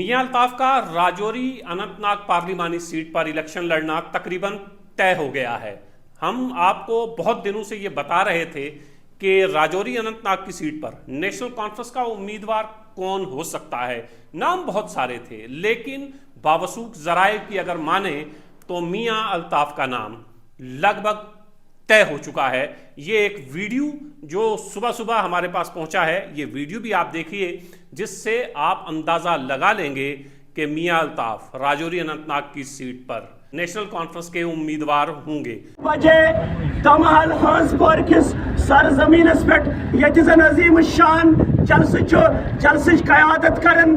मियां अल्ताफ का राजौरी अनंतनाग पार्लिमानी सीट पर इलेक्शन लड़ना तकरीबन तय हो गया है। हम आपको बहुत दिनों से ये बता रहे थे कि राजौरी अनंतनाग की सीट पर नेशनल कॉन्फ्रेंस का उम्मीदवार कौन हो सकता है। नाम बहुत सारे थे, लेकिन बावसूख जराए की अगर माने तो मियां अल्ताफ का नाम लगभग तय हो चुका है। ये एक वीडियो जो सुबह सुबह हमारे पास पहुंचा है, ये वीडियो भी आप देखिए, जिससे आप अंदाजा लगा लेंगे कि मियां अल्ताफ राजौरी अनंतनाग की सीट पर नेशनल कॉन्फ्रेंस के उम्मीदवार होंगे। तमहल हंस किस सरजमीनस पे ये अजीम शान जलसच कयादत करन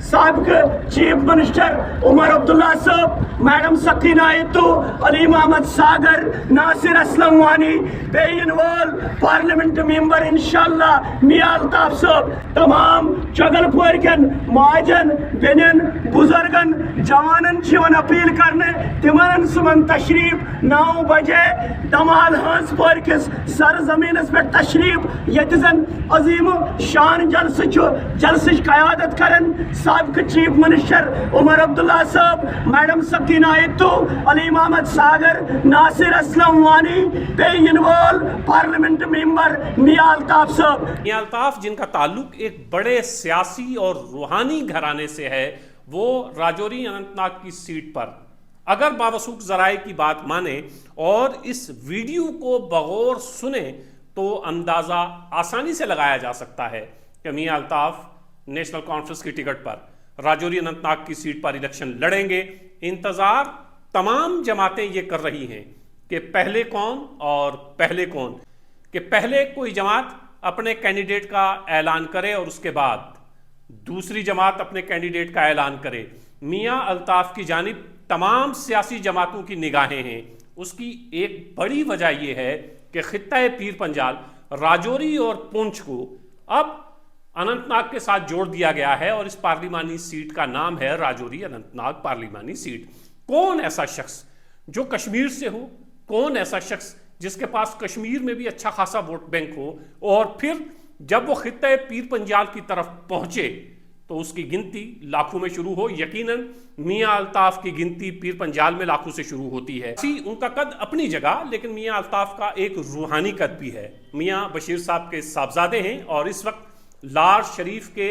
साबिक चीफ मिनिस्टर उमर अब्दुल्ला साहब, मैडम सकीना इत्तू, अली मोहम्मद सागर, नासिर असलम वानी, बेइन वॉल पार्लियामेंट मेंबर इंशाअल्लाह मियां अल्ताफ साहब तमाम चगलपुर के माजन बेनन बुजुर्गन जवानन वन अपील करने तिमन सुबह तशरीफ 9 बजे तमहल हंस किस सरजमीनस पे तशरीफ ये अजीम शान जलसच कयादत करन साबिक चीफ मिनिस्टर उमर अब्दुल्ला साहब, मैडम सकीना इत्तू, अली मोहम्मद सागर, नासिर असलम वानी, बेइन वॉल पार्लियामेंट मेंबर मियां अल्ताफ साहब। मियां अल्ताफ जिनका ताल्लुक एक बड़े सियासी और रूहानी घराने से है, वो राजौरी अनंतनाग की सीट पर अगर बावसूख जराए की बात माने और इस वीडियो को बगौर सुने तो अंदाजा आसानी से लगाया जा सकता है कि मियां अल्ताफ नेशनल कॉन्फ्रेंस की टिकट पर राजौरी अनंतनाग की सीट पर इलेक्शन लड़ेंगे। इंतजार तमाम जमातें ये कर रही हैं कि पहले कौन और पहले कौन, कि पहले कोई जमात अपने कैंडिडेट का ऐलान करे और उसके बाद दूसरी जमात अपने कैंडिडेट का ऐलान करे। मियां अल्ताफ की जानिब तमाम सियासी जमातों की निगाहें हैं। उसकी एक बड़ी वजह यह है कि खित्ता पीर पंजाल राजौरी और पुंछ को अब अनंतनाग के साथ जोड़ दिया गया है और इस पार्लिमानी सीट का नाम है राजौरी अनंतनाग पार्लिमानी सीट। कौन ऐसा शख्स जो कश्मीर से हो, कौन ऐसा शख्स जिसके पास कश्मीर में भी अच्छा खासा वोट बैंक हो, और फिर जब वो खित्ता पीर पंजाल की तरफ पहुंचे तो उसकी गिनती लाखों में शुरू हो। यकीनन मियां अल्ताफ की गिनती पीर पंजाल में लाखों से शुरू होती है। उनका कद अपनी जगह, लेकिन मियां अल्ताफ का एक रूहानी कद भी है। मियां बशीर साहब के साहबजादे हैं और इस वक्त लार शरीफ के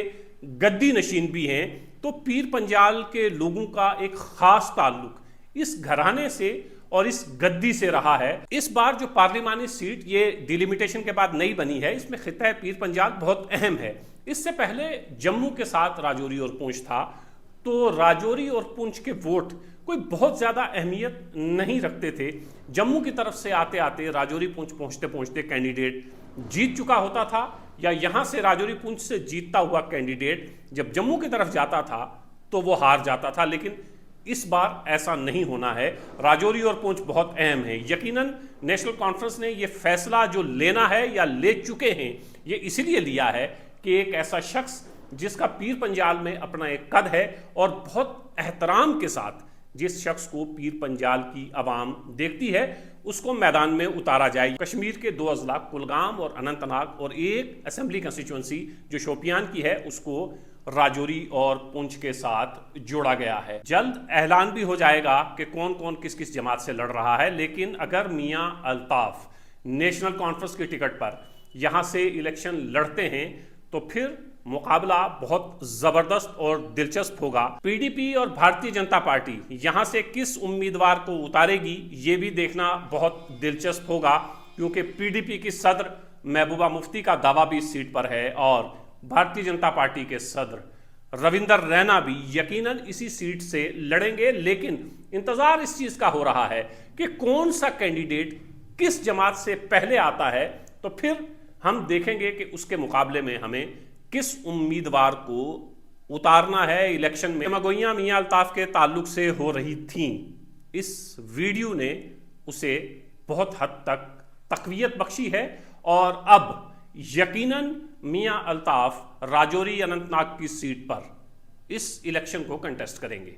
गद्दी नशीन भी हैं। तो पीर पंजाल के लोगों का एक खास ताल्लुक इस घराने से और इस गद्दी से रहा है। इस बार जो पार्लिमानी सीट ये डिलिमिटेशन के बाद नई बनी है, इसमें खित्ता पीर पंजाल बहुत अहम है। इससे पहले जम्मू के साथ राजौरी और पुंछ था, तो राजौरी और पुंछ के वोट कोई बहुत ज़्यादा अहमियत नहीं रखते थे। जम्मू की तरफ से आते आते राजौरी पुंछ पहुँचते पहुँचते कैंडिडेट जीत चुका होता था, या यहाँ से राजौरी पुंछ से जीतता हुआ कैंडिडेट जब जम्मू की तरफ जाता था तो वो हार जाता था। लेकिन इस बार ऐसा नहीं होना है। राजौरी और पुंछ बहुत अहम है। यकीनन नेशनल कॉन्फ्रेंस ने ये फैसला जो लेना है या ले चुके हैं, ये इसीलिए लिया है कि एक ऐसा शख्स जिसका पीर पंजाल में अपना एक कद है और बहुत एहतराम के साथ जिस शख्स को पीर पंजाल की आवाम देखती है, उसको मैदान में उतारा जाए। कश्मीर के 2 अजला कुलगाम और अनंतनाग और एक असेंबली कंस्टिट्यूंसी जो शोपियान की है, उसको राजौरी और पुंछ के साथ जोड़ा गया है। जल्द ऐलान भी हो जाएगा कि कौन कौन किस किस जमात से लड़ रहा है। लेकिन अगर मियां अल्ताफ नेशनल कॉन्फ्रेंस की टिकट पर यहां से इलेक्शन लड़ते हैं तो फिर मुकाबला बहुत जबरदस्त और दिलचस्प होगा। पीडीपी और भारतीय जनता पार्टी यहां से किस उम्मीदवार को उतारेगी, ये भी देखना बहुत दिलचस्प होगा, क्योंकि पीडीपी की सदर महबूबा मुफ्ती का दावा भी इस सीट पर है और भारतीय जनता पार्टी के सदर रविंदर रैना भी यकीनन इसी सीट से लड़ेंगे। लेकिन इंतजार इस चीज का हो रहा है कि कौन सा कैंडिडेट किस जमात से पहले आता है, तो फिर हम देखेंगे कि उसके मुकाबले में हमें किस उम्मीदवार को उतारना है इलेक्शन में। मगोइयां मियां अल्ताफ के ताल्लुक से हो रही थीं, इस वीडियो ने उसे बहुत हद तक तकवीयत बख्शी है और अब यकीनन मियां अल्ताफ राजौरी अनंतनाग की सीट पर इस इलेक्शन को कंटेस्ट करेंगे।